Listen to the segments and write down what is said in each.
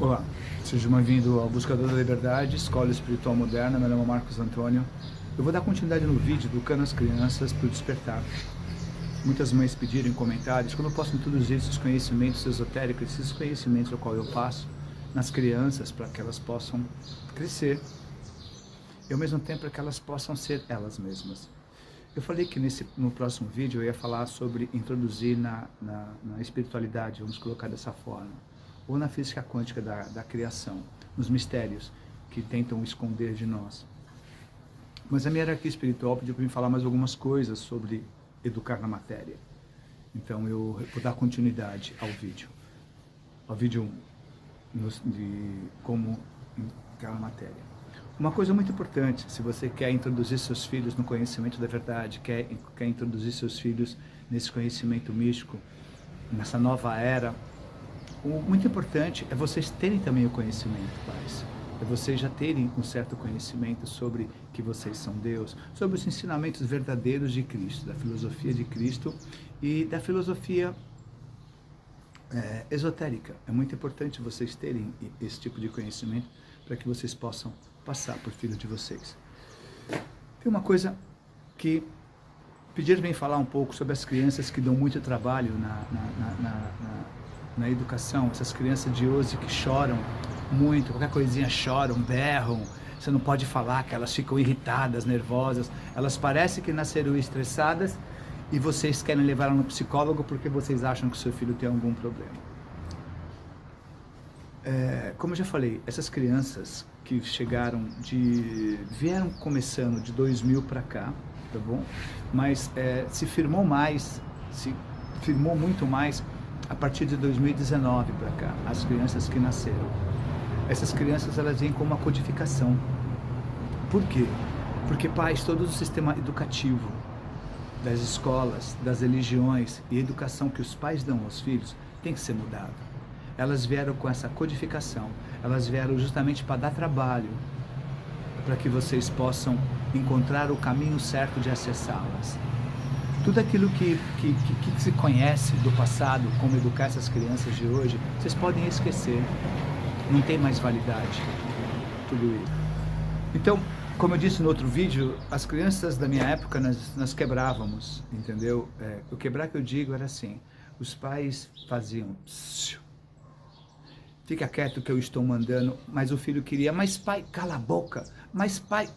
Olá, seja bem-vindo ao Buscador da Liberdade, Escola Espiritual Moderna. Meu nome é Marcos Antônio. Eu vou dar continuidade no vídeo educando as crianças para o despertar. Muitas mães pediram em comentários como eu posso introduzir esses conhecimentos esotéricos, esses conhecimentos ao qual eu passo nas crianças para que elas possam crescer e ao mesmo tempo para que elas possam ser elas mesmas. Eu falei que no próximo vídeo eu ia falar sobre introduzir na espiritualidade, vamos colocar dessa forma, ou na física quântica da criação, nos mistérios que tentam esconder de nós. Mas a minha hierarquia espiritual pediu para mim falar mais algumas coisas sobre educar na matéria. Então eu vou dar continuidade ao vídeo 1, de como educar na matéria. Uma coisa muito importante, se você quer introduzir seus filhos no conhecimento da verdade, quer introduzir seus filhos nesse conhecimento místico, nessa nova era, o muito importante é vocês terem também o conhecimento, pais. É vocês já terem um certo conhecimento sobre que vocês são Deus, sobre os ensinamentos verdadeiros de Cristo, da filosofia de Cristo e da filosofia esotérica. É muito importante vocês terem esse tipo de conhecimento para que vocês possam passar por filho de vocês. Tem uma coisa que pediram para mim falar um pouco sobre as crianças que dão muito trabalho na educação, essas crianças de hoje que choram muito, qualquer coisinha choram, berram, você não pode falar, que elas ficam irritadas, nervosas, elas parecem que nasceram estressadas e vocês querem levar ela no psicólogo porque vocês acham que o seu filho tem algum problema. Como eu já falei, essas crianças que vieram começando de 2000 para cá, tá bom? Mas se firmou muito mais a partir de 2019 para cá, as crianças que nasceram. Essas crianças, elas vêm com uma codificação. Por quê? Porque, pais, todo o sistema educativo das escolas, das religiões e educação que os pais dão aos filhos tem que ser mudado. Elas vieram com essa codificação, elas vieram justamente para dar trabalho, para que vocês possam encontrar o caminho certo de acessá-las. Tudo aquilo que se conhece do passado, como educar essas crianças de hoje, vocês podem esquecer, não tem mais validade, tudo isso. Então, como eu disse no outro vídeo, as crianças da minha época nós quebrávamos, entendeu? O quebrar que eu digo era assim, os pais faziam, fica quieto que eu estou mandando, mas o filho queria, mas pai, cala a boca, mas pai...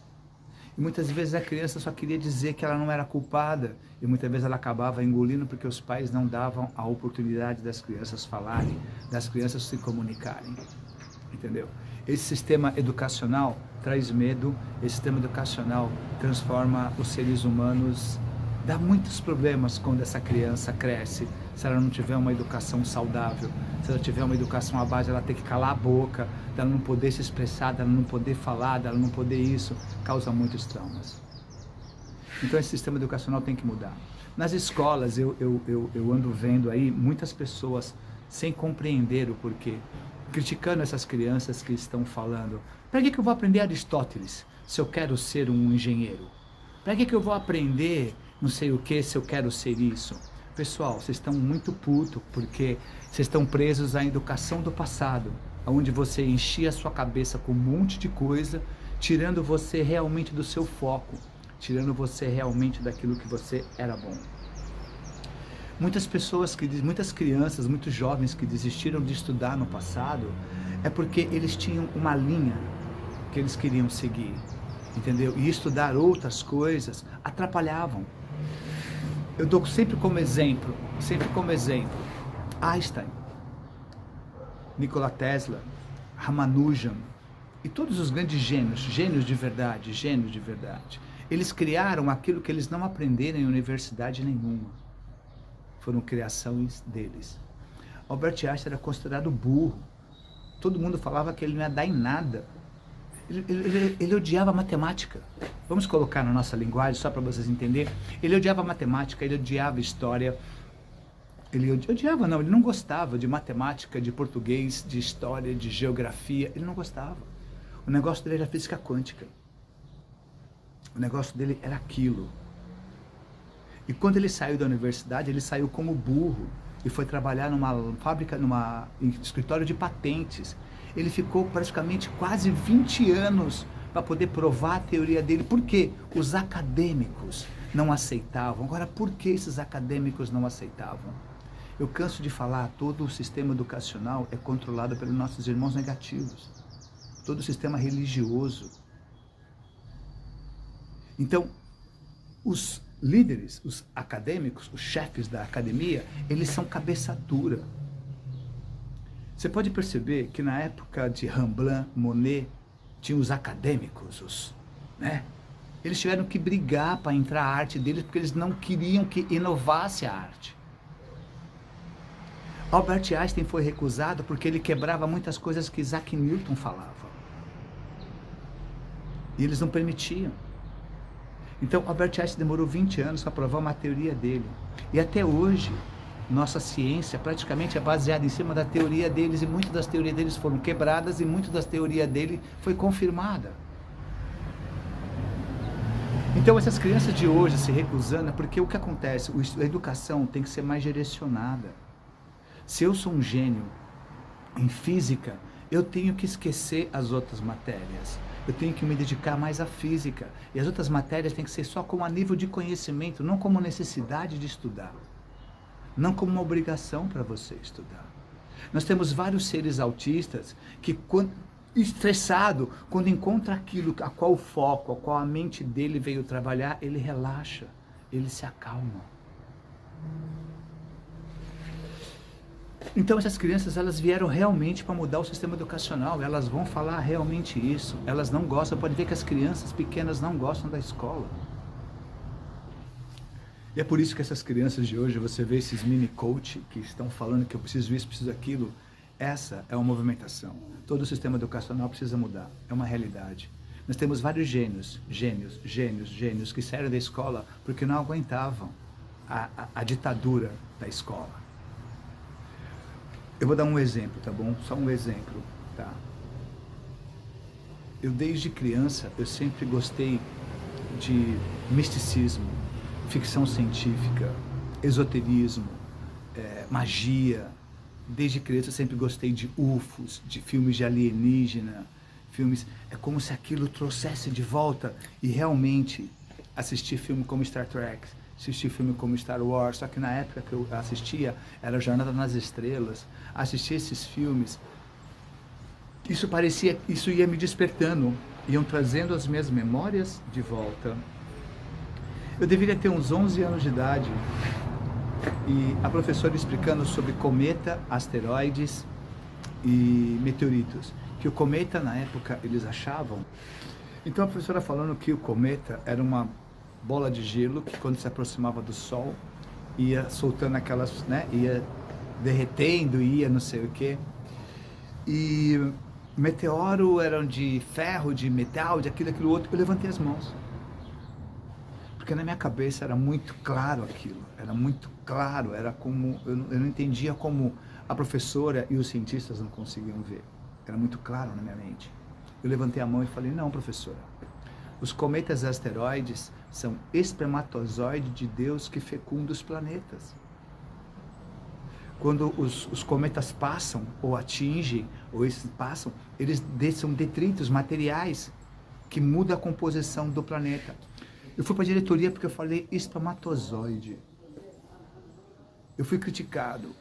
E muitas vezes a criança só queria dizer que ela não era culpada, e muitas vezes ela acabava engolindo porque os pais não davam a oportunidade das crianças falarem, das crianças se comunicarem, entendeu? Esse sistema educacional traz medo, esse sistema educacional transforma os seres humanos, dá muitos problemas quando essa criança cresce, se ela não tiver uma educação saudável, se ela tiver uma educação à base, ela tem que calar a boca, dela não poder se expressar, dela não poder falar, dela não poder isso, causa muitos traumas. Então esse sistema educacional tem que mudar. Nas escolas eu ando vendo aí muitas pessoas sem compreender o porquê, criticando essas crianças que estão falando, para que eu vou aprender Aristóteles se eu quero ser um engenheiro? Para que eu vou aprender não sei o que se eu quero ser isso? Pessoal, vocês estão muito putos porque vocês estão presos à educação do passado, onde você enchia a sua cabeça com um monte de coisa, tirando você realmente do seu foco, tirando você realmente daquilo que você era bom. Muitas crianças, muitos jovens que desistiram de estudar no passado, é porque eles tinham uma linha que eles queriam seguir, entendeu? E estudar outras coisas atrapalhavam. Eu dou sempre como exemplo, Einstein, Nikola Tesla, Ramanujan e todos os grandes gênios de verdade, eles criaram aquilo que eles não aprenderam em universidade nenhuma, foram criações deles. Albert Einstein era considerado burro, todo mundo falava que ele não ia dar em nada, ele odiava matemática. Vamos colocar na nossa linguagem, só para vocês entenderem. Ele odiava matemática, ele odiava história. Ele não gostava de matemática, de português, de história, de geografia. Ele não gostava. O negócio dele era física quântica. O negócio dele era aquilo. E quando ele saiu da universidade, ele saiu como burro e foi trabalhar numa fábrica, escritório de patentes. Ele ficou praticamente quase 20 anos para poder provar a teoria dele. Por quê? Os acadêmicos não aceitavam. Agora, por que esses acadêmicos não aceitavam? Eu canso de falar, todo o sistema educacional é controlado pelos nossos irmãos negativos. Todo o sistema religioso. Então, os líderes, os acadêmicos, os chefes da academia, eles são cabeça dura. Você pode perceber que na época de Rembrandt, Monet, tinha os acadêmicos, né? Eles tiveram que brigar para entrar a arte deles, porque eles não queriam que inovasse a arte. Albert Einstein foi recusado porque ele quebrava muitas coisas que Isaac Newton falava. E eles não permitiam. Então, Albert Einstein demorou 20 anos para provar uma teoria dele. E até hoje, nossa ciência praticamente é baseada em cima da teoria deles, e muitas das teorias deles foram quebradas, e muitas das teorias dele foi confirmada. Então, essas crianças de hoje se recusando, porque o que acontece? A educação tem que ser mais direcionada. Se eu sou um gênio em física, eu tenho que esquecer as outras matérias. Eu tenho que me dedicar mais à física. E as outras matérias têm que ser só como a nível de conhecimento, não como necessidade de estudar. Não como uma obrigação para você estudar. Nós temos vários seres autistas que, quando estressado, quando encontra aquilo a qual o foco, a qual a mente dele veio trabalhar, ele relaxa, ele se acalma. Então essas crianças, elas vieram realmente para mudar o sistema educacional, elas vão falar realmente isso, elas não gostam, pode ver que as crianças pequenas não gostam da escola. E é por isso que essas crianças de hoje, você vê esses mini coach que estão falando que eu preciso isso, preciso aquilo, essa é uma movimentação. Todo o sistema educacional precisa mudar, é uma realidade. Nós temos vários gênios que saíram da escola porque não aguentavam a ditadura da escola. Eu vou dar um exemplo, tá bom? Só um exemplo, tá? Eu desde criança, eu sempre gostei de misticismo, ficção científica, esoterismo, magia. Desde criança eu sempre gostei de UFOs, de filmes de alienígena, filmes... É como se aquilo trouxesse de volta e realmente assistir filme como Star Trek, assistir filme como Star Wars, só que na época que eu assistia era Jornada nas Estrelas, assistir esses filmes, isso ia me despertando, iam trazendo as minhas memórias de volta. Eu deveria ter uns 11 anos de idade e a professora explicando sobre cometa, asteroides e meteoritos, que o cometa na época eles achavam, então a professora falando que o cometa era uma bola de gelo que quando se aproximava do Sol ia soltando aquelas, né, ia derretendo, ia não sei o que, e meteoro eram de ferro, de metal, de aquilo outro. Eu levantei as mãos porque na minha cabeça era muito claro aquilo, era muito claro, era como, eu não entendia como a professora e os cientistas não conseguiam ver, era muito claro na minha mente. Eu levantei a mão e falei, não professora, os cometas e asteroides são espermatozoides de Deus que fecundam os planetas. Quando os cometas passam, ou atingem, ou eles passam, eles são detritos, materiais, que mudam a composição do planeta. Eu fui para a diretoria porque eu falei espermatozoide. Eu fui criticado.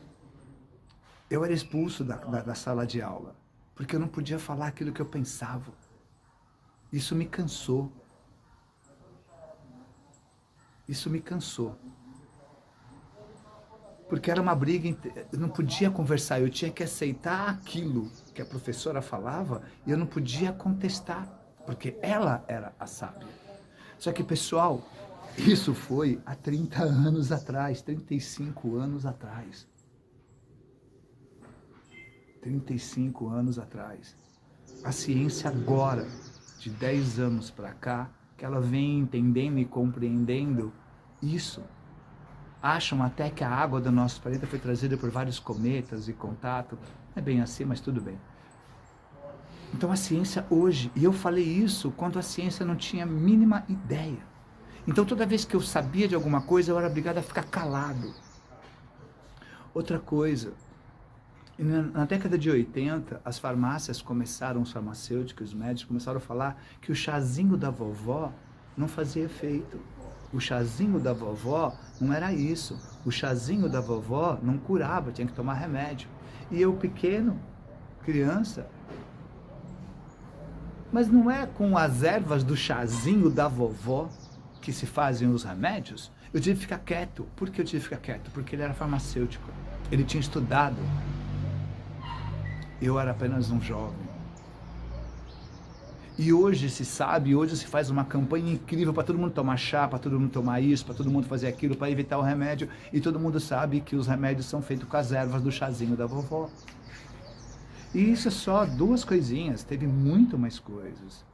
Eu era expulso da sala de aula, porque eu não podia falar aquilo que eu pensava. Isso me cansou. Isso me cansou. Porque era uma briga, eu não podia conversar, eu tinha que aceitar aquilo que a professora falava e eu não podia contestar, porque ela era a sábia. Só que, pessoal, isso foi há 30 anos atrás, 35 anos atrás. 35 anos atrás. A ciência agora, de 10 anos para cá, que ela vem entendendo e compreendendo isso. Acham até que a água do nosso planeta foi trazida por vários cometas e contato. Não é bem assim, mas tudo bem. Então a ciência hoje, e eu falei isso quando a ciência não tinha a mínima ideia. Então toda vez que eu sabia de alguma coisa, eu era obrigado a ficar calado. Outra coisa, E na década de 80, as farmácias começaram, os farmacêuticos, os médicos começaram a falar que o chazinho da vovó não fazia efeito. O chazinho da vovó não era isso. O chazinho da vovó não curava, tinha que tomar remédio. E eu pequeno, criança, mas não é com as ervas do chazinho da vovó que se fazem os remédios? Eu tive que ficar quieto. Por que eu tive que ficar quieto? Porque ele era farmacêutico. Ele tinha estudado. Eu era apenas um jovem. E hoje se sabe, hoje se faz uma campanha incrível para todo mundo tomar chá, para todo mundo tomar isso, para todo mundo fazer aquilo, para evitar o remédio. E todo mundo sabe que os remédios são feitos com as ervas do chazinho da vovó. E isso é só duas coisinhas, teve muito mais coisas,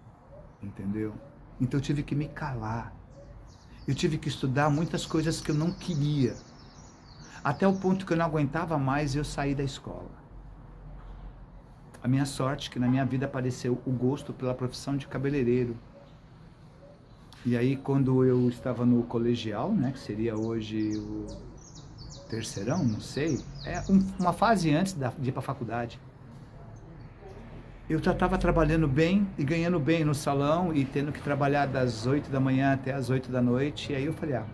entendeu? Então eu tive que me calar. Eu tive que estudar muitas coisas que eu não queria. Até o ponto que eu não aguentava mais e eu saí da escola. A minha sorte é que na minha vida apareceu o gosto pela profissão de cabeleireiro. E aí quando eu estava no colegial, né, que seria hoje o terceirão, não sei, uma fase antes de ir para a faculdade. Eu já estava trabalhando bem e ganhando bem no salão e tendo que trabalhar das 8 da manhã até as 8 da noite. E aí eu falei, a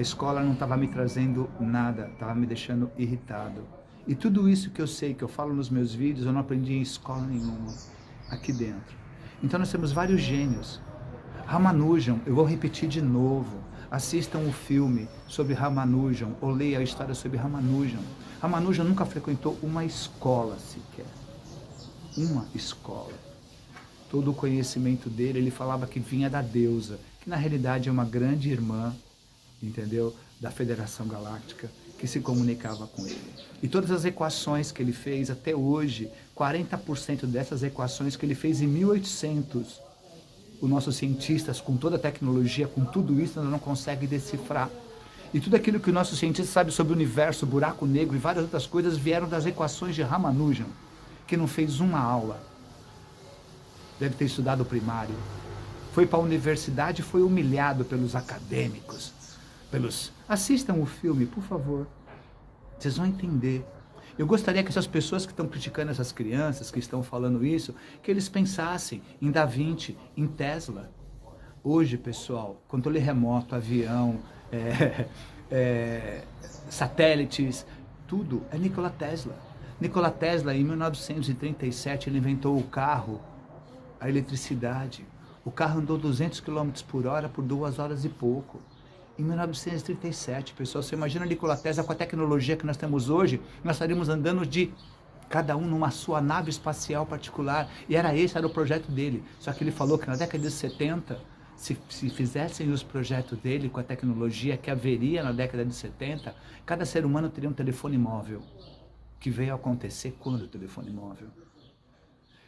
escola não estava me trazendo nada, estava me deixando irritado. E tudo isso que eu sei, que eu falo nos meus vídeos, eu não aprendi em escola nenhuma, aqui dentro. Então nós temos vários gênios. Ramanujan, eu vou repetir de novo, assistam o filme sobre Ramanujan, ou leia a história sobre Ramanujan. Ramanujan nunca frequentou uma escola sequer. Uma escola. Todo o conhecimento dele, ele falava que vinha da deusa, que na realidade é uma grande irmã, entendeu? Da Federação Galáctica, que se comunicava com ele. E todas as equações que ele fez até hoje, 40% dessas equações que ele fez em 1800, os nossos cientistas, com toda a tecnologia, com tudo isso, ainda não conseguem decifrar. E tudo aquilo que os nossos cientistas sabem sobre o universo, o buraco negro e várias outras coisas vieram das equações de Ramanujan, que não fez uma aula. Deve ter estudado o primário. Foi para a universidade e foi humilhado pelos acadêmicos. Assistam o filme, por favor. Vocês vão entender. Eu gostaria que essas pessoas que estão criticando essas crianças, que estão falando isso, que eles pensassem em Da Vinci, em Tesla. Hoje, pessoal, controle remoto, avião, satélites, tudo é Nikola Tesla. Nikola Tesla, em 1937, ele inventou o carro, a eletricidade. O carro andou 200 km por hora por 2 horas e pouco. Em 1937, pessoal, você imagina Nikola Tesla com a tecnologia que nós temos hoje, nós estaríamos andando de cada um numa sua nave espacial particular, e esse era o projeto dele. Só que ele falou que na década de 70, se fizessem os projetos dele com a tecnologia que haveria na década de 70, cada ser humano teria um telefone móvel, que veio a acontecer quando o telefone móvel.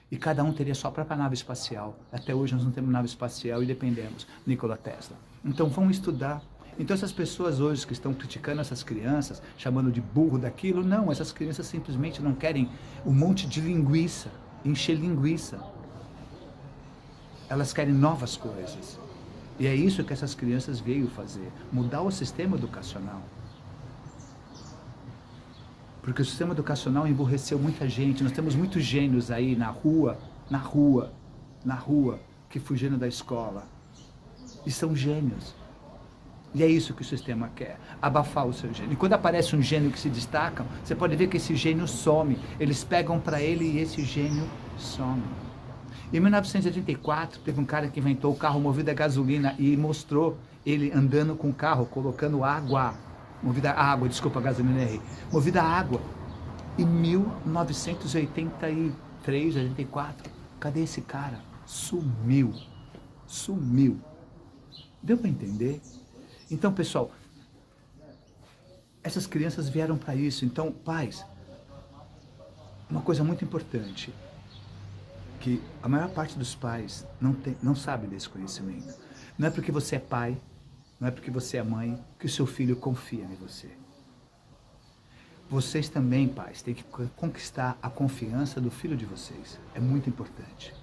E cada um teria sua própria nave espacial. Até hoje nós não temos nave espacial e dependemos. Nikola Tesla. Então vamos estudar. Então essas pessoas hoje que estão criticando essas crianças, chamando de burro daquilo, não, essas crianças simplesmente não querem um monte de linguiça, encher linguiça. Elas querem novas coisas. E é isso que essas crianças veio fazer, mudar o sistema educacional. Porque o sistema educacional emburreceu muita gente, nós temos muitos gênios aí na rua, que fugiram da escola. E são gênios. E é isso que o sistema quer, abafar o seu gênio. E quando aparece um gênio que se destaca, você pode ver que esse gênio some. Eles pegam para ele e esse gênio some. Em 1984, teve um cara que inventou o carro movido a gasolina e mostrou ele andando com o carro, colocando água, gasolina errei, movida a água. Em 1983, 84, cadê esse cara? Sumiu. Deu para entender? Então, pessoal, essas crianças vieram para isso. Então, pais, uma coisa muito importante, que a maior parte dos pais não sabe desse conhecimento. Não é porque você é pai, não é porque você é mãe, que o seu filho confia em você. Vocês também, pais, têm que conquistar a confiança do filho de vocês. É muito importante.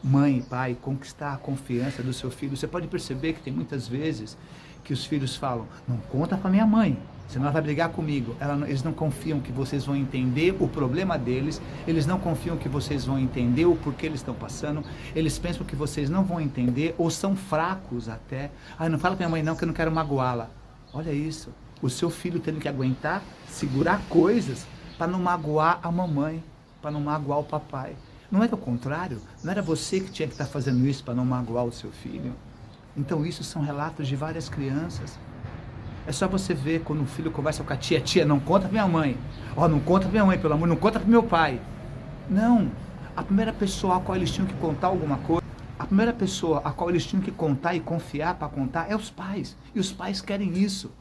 Mãe, pai, conquistar a confiança do seu filho. Você pode perceber que tem muitas vezes que os filhos falam, não conta para minha mãe, Senão ela vai brigar comigo. Eles não confiam que vocês vão entender o problema deles, eles não confiam que vocês vão entender o porquê eles estão passando, eles pensam que vocês não vão entender, ou são fracos até. Ah, não fala pra minha mãe não, que eu não quero magoá-la. Olha isso, o seu filho tendo que aguentar, segurar coisas para não magoar a mamãe, para não magoar o papai. Não era o contrário? Não era você que tinha que estar fazendo isso para não magoar o seu filho? Então isso são relatos de várias crianças. É só você ver quando o filho conversa com a tia, tia, não conta pra minha mãe. Ó, não conta pra minha mãe, pelo amor, não conta pro meu pai. Não, a primeira pessoa a qual eles tinham que contar alguma coisa, a primeira pessoa a qual eles tinham que contar e confiar para contar é os pais. E os pais querem isso.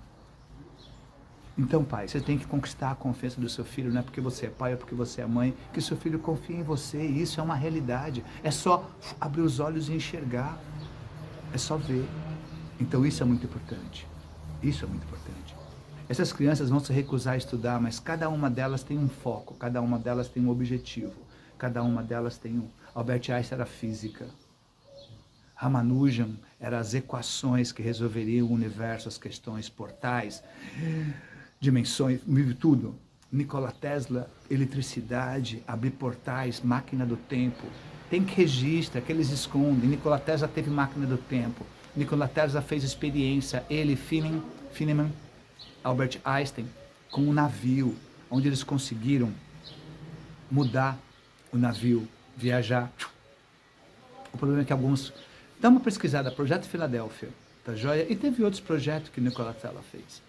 Então, pai, você tem que conquistar a confiança do seu filho, não é porque você é pai ou porque você é mãe, que o seu filho confie em você, e isso é uma realidade. É só abrir os olhos e enxergar. É só ver. Então isso é muito importante. Isso é muito importante. Essas crianças vão se recusar a estudar, mas cada uma delas tem um foco, cada uma delas tem um objetivo, cada uma delas tem um... Albert Einstein era física. Ramanujan eram as equações que resolveriam o universo, as questões, portais, dimensões, tudo. Nikola Tesla, eletricidade, abrir portais, máquina do tempo. Tem que registrar, que eles escondem. Nikola Tesla teve máquina do tempo. Nikola Tesla fez experiência, ele, Feynman, Albert Einstein, com um navio, onde eles conseguiram mudar o navio, viajar. O problema é que alguns... Dá uma pesquisada, Projeto Filadélfia, tá joia? E teve outros projetos que Nikola Tesla fez.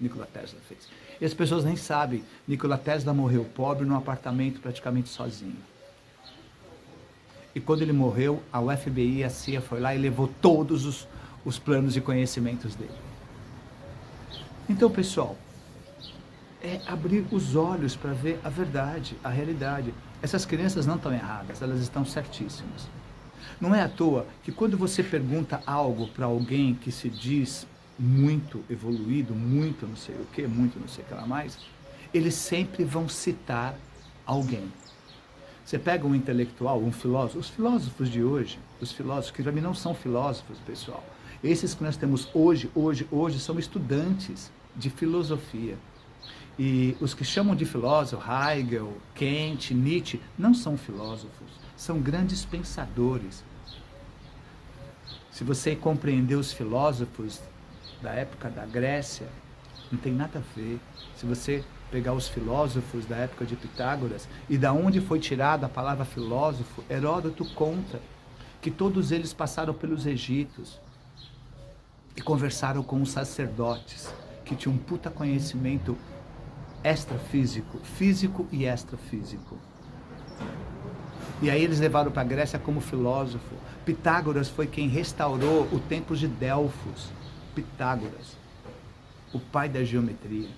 E as pessoas nem sabem, Nikola Tesla morreu pobre num apartamento praticamente sozinho. E quando ele morreu, a FBI e a CIA foi lá e levou todos os planos e conhecimentos dele. Então, pessoal, é abrir os olhos para ver a verdade, a realidade. Essas crianças não estão erradas, elas estão certíssimas. Não é à toa que quando você pergunta algo para alguém que se diz muito evoluído, muito não sei o que, muito não sei o que lá mais, eles sempre vão citar alguém. Você pega um intelectual, um filósofo, os filósofos de hoje, os filósofos que para mim não são filósofos, pessoal, esses que nós temos hoje são estudantes de filosofia. E os que chamam de filósofo, Hegel, Kant, Nietzsche, não são filósofos, são grandes pensadores. Se você compreender os filósofos da época da Grécia, não tem nada a ver. Se você pegar os filósofos da época de Pitágoras, e da onde foi tirada a palavra filósofo, Heródoto conta que todos eles passaram pelos egípcios e conversaram com os sacerdotes, que tinham um puta conhecimento extrafísico, físico e extrafísico. E aí eles levaram para a Grécia como filósofo. Pitágoras foi quem restaurou o templo de Delfos. Pitágoras, o pai da geometria.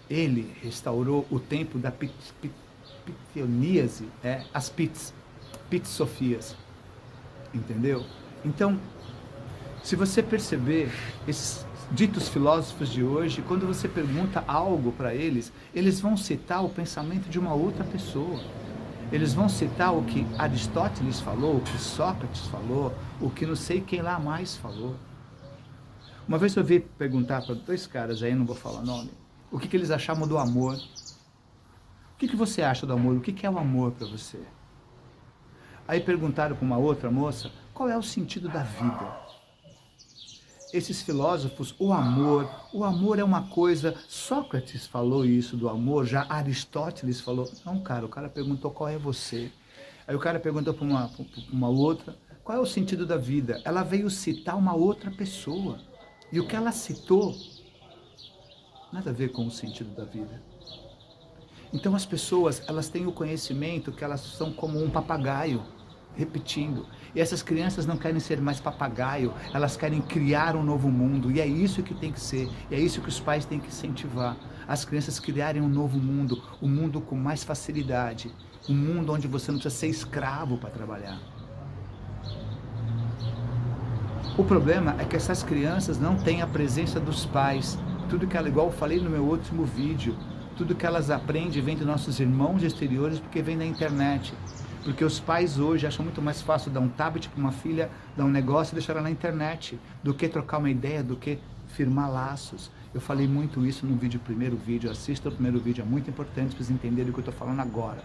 Ele restaurou o templo da Pitoníase, as Pits Sofias. Entendeu? Então, se você perceber esses ditos filósofos de hoje, quando você pergunta algo para eles, eles vão citar o pensamento de uma outra pessoa. Eles vão citar o que Aristóteles falou, o que Sócrates falou, o que não sei quem lá mais falou. Uma vez eu ouvi perguntar para dois caras aí, não vou falar nome, o que eles achavam do amor. O que você acha do amor? O que é o amor para você? Aí perguntaram para uma outra moça, qual é o sentido da vida? Esses filósofos, o amor é uma coisa, Sócrates falou isso do amor, já Aristóteles falou, não cara, o cara perguntou qual é você, aí o cara perguntou para uma outra, qual é o sentido da vida? Ela veio citar uma outra pessoa, e o que ela citou, nada a ver com o sentido da vida. Então as pessoas, elas têm o conhecimento que elas são como um papagaio, repetindo. E essas crianças não querem ser mais papagaio, elas querem criar um novo mundo. E é isso que tem que ser, e é isso que os pais têm que incentivar. As crianças criarem um novo mundo, um mundo com mais facilidade, um mundo onde você não precisa ser escravo para trabalhar. O problema é que essas crianças não têm a presença dos pais. Tudo que ela, igual eu falei no meu último vídeo, tudo que elas aprendem vem dos nossos irmãos exteriores porque vem da internet. Porque os pais hoje acham muito mais fácil dar um tablet para uma filha, dar um negócio e deixar ela na internet, do que trocar uma ideia, do que firmar laços. Eu falei muito isso no primeiro vídeo, assista o primeiro vídeo, é muito importante para vocês entenderem o que eu estou falando agora.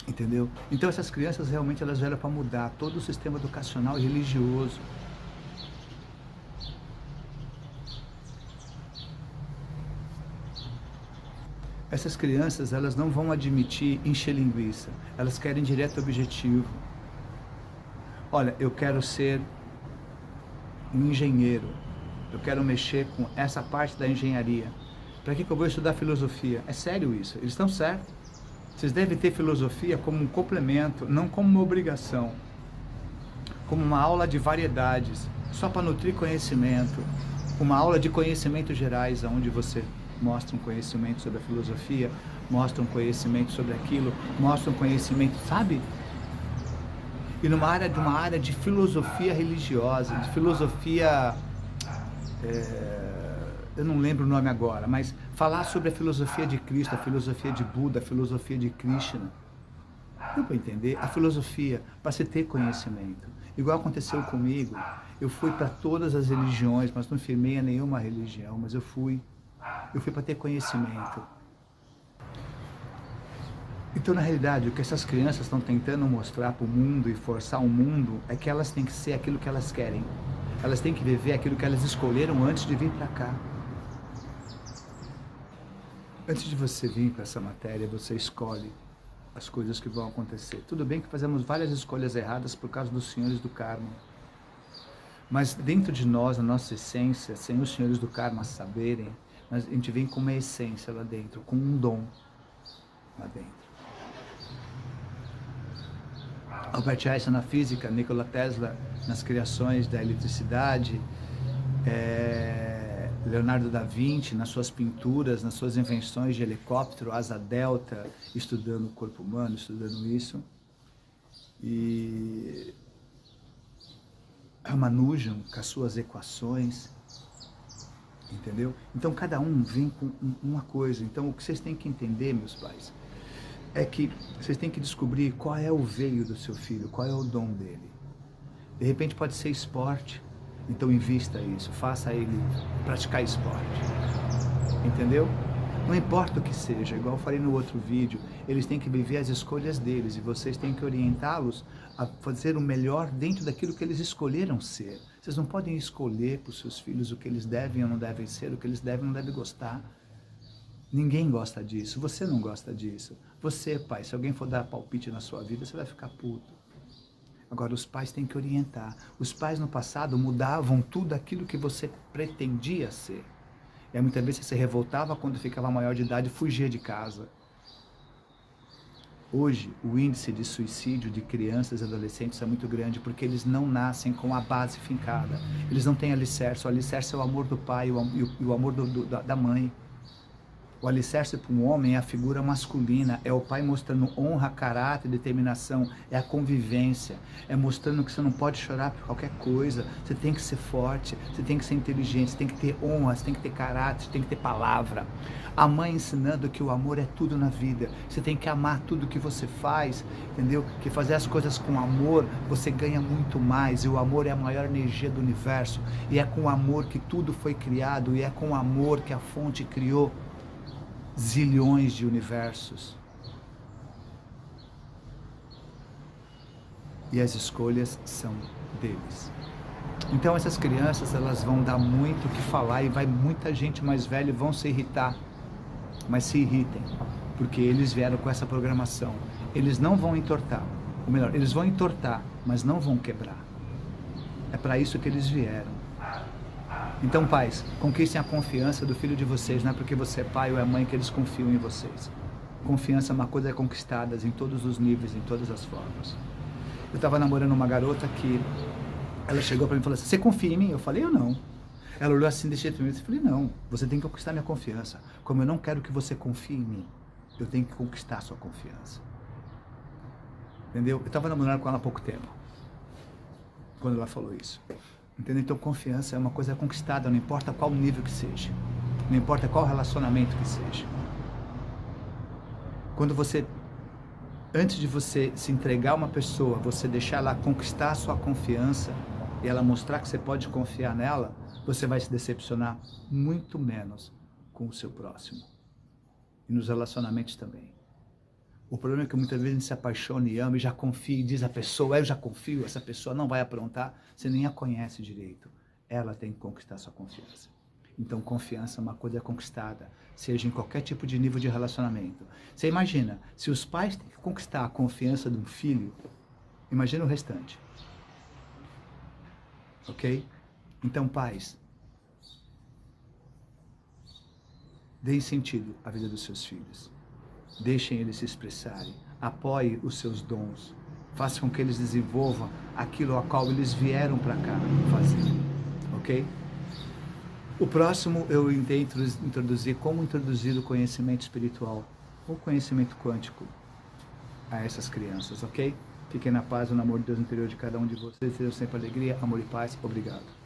Entendeu? Então essas crianças realmente elas vieram para mudar todo o sistema educacional e religioso. Essas crianças, elas não vão admitir encher linguiça, elas querem direto objetivo. Olha, eu quero ser um engenheiro, eu quero mexer com essa parte da engenharia. Para que eu vou estudar filosofia? É sério isso, eles estão certos. Vocês devem ter filosofia como um complemento, não como uma obrigação. Como uma aula de variedades, só para nutrir conhecimento. Uma aula de conhecimentos gerais, onde você mostra um conhecimento sobre a filosofia, mostra um conhecimento sobre aquilo, mostra um conhecimento, sabe? E uma área de filosofia religiosa, de filosofia, eu não lembro o nome agora, mas falar sobre a filosofia de Cristo, a filosofia de Buda, a filosofia de Krishna. Deu para entender? A filosofia, para se ter conhecimento. Igual aconteceu comigo, eu fui para todas as religiões, mas não firmei a nenhuma religião, mas eu fui para ter conhecimento. Então, na realidade, o que essas crianças estão tentando mostrar para o mundo e forçar o mundo é que elas têm que ser aquilo que elas querem. Elas têm que viver aquilo que elas escolheram antes de vir para cá. Antes de você vir para essa matéria, você escolhe as coisas que vão acontecer. Tudo bem que fazemos várias escolhas erradas por causa dos senhores do karma. Mas dentro de nós, a nossa essência, sem os senhores do karma saberem, a gente vem com uma essência lá dentro, com um dom lá dentro. Albert Einstein na física, Nikola Tesla nas criações da eletricidade, Leonardo da Vinci nas suas pinturas, nas suas invenções de helicóptero, asa delta, estudando o corpo humano, estudando isso. E Ramanujan com as suas equações, entendeu? Então cada um vem com uma coisa. Então o que vocês têm que entender, meus pais, é que vocês têm que descobrir qual é o veio do seu filho, qual é o dom dele. De repente pode ser esporte, então invista isso, faça ele praticar esporte, entendeu? Não importa o que seja, igual eu falei no outro vídeo, eles têm que viver as escolhas deles e vocês têm que orientá-los a fazer o melhor dentro daquilo que eles escolheram ser. Vocês não podem escolher para os seus filhos o que eles devem ou não devem ser, o que eles devem ou não devem gostar. Ninguém gosta disso, você não gosta disso. Você, pai, se alguém for dar palpite na sua vida, você vai ficar puto. Agora, os pais têm que orientar. Os pais no passado mudavam tudo aquilo que você pretendia ser. E aí, muitas vezes você se revoltava quando ficava maior de idade e fugia de casa. Hoje, o índice de suicídio de crianças e adolescentes é muito grande porque eles não nascem com a base fincada. Eles não têm alicerce. O alicerce é o amor do pai e o amor da mãe. O alicerce para um homem é a figura masculina, é o pai mostrando honra, caráter, determinação, é a convivência, é mostrando que você não pode chorar por qualquer coisa, você tem que ser forte, você tem que ser inteligente, você tem que ter honra, você tem que ter caráter, você tem que ter palavra. A mãe ensinando que o amor é tudo na vida, você tem que amar tudo que você faz, entendeu? Que fazer as coisas com amor, você ganha muito mais, e o amor é a maior energia do universo, e é com o amor que tudo foi criado, e é com o amor que a fonte criou zilhões de universos. E as escolhas são deles. Então essas crianças, elas vão dar muito o que falar e vai muita gente mais velha vão se irritar. Mas se irritem, porque eles vieram com essa programação. Eles não vão entortar, ou melhor, eles vão entortar, mas não vão quebrar. É para isso que eles vieram. Então, pais, conquistem a confiança do filho de vocês, não é porque você é pai ou é mãe que eles confiam em vocês. Confiança é uma coisa conquistada em todos os níveis, em todas as formas. Eu estava namorando uma garota que ela chegou para mim e falou assim: você confia em mim? Eu falei: eu não. Ela olhou assim desse jeito para mim e falei: não, você tem que conquistar minha confiança. Como eu não quero que você confie em mim, eu tenho que conquistar a sua confiança. Entendeu? Eu estava namorando com ela há pouco tempo, quando ela falou isso. Entendeu? Então confiança é uma coisa conquistada, não importa qual nível que seja, não importa qual relacionamento que seja. Quando você, antes de você se entregar a uma pessoa, você deixar ela conquistar a sua confiança, e ela mostrar que você pode confiar nela, você vai se decepcionar muito menos com o seu próximo. E nos relacionamentos também. O problema é que muitas vezes a gente se apaixona e ama e já confia e diz a pessoa, eu já confio, essa pessoa não vai aprontar, você nem a conhece direito. Ela tem que conquistar sua confiança. Então, confiança é uma coisa conquistada, seja em qualquer tipo de nível de relacionamento. Você imagina, se os pais têm que conquistar a confiança de um filho, imagina o restante. Ok? Então, pais, deem sentido à vida dos seus filhos. Deixem eles se expressarem. Apoie os seus dons. Faça com que eles desenvolvam aquilo a qual eles vieram para cá fazer. Ok? O próximo eu tento introduzir como introduzir o conhecimento espiritual, o conhecimento quântico a essas crianças, ok? Fiquem na paz, no amor de Deus interior de cada um de vocês. Sejam sempre alegria, amor e paz. Obrigado.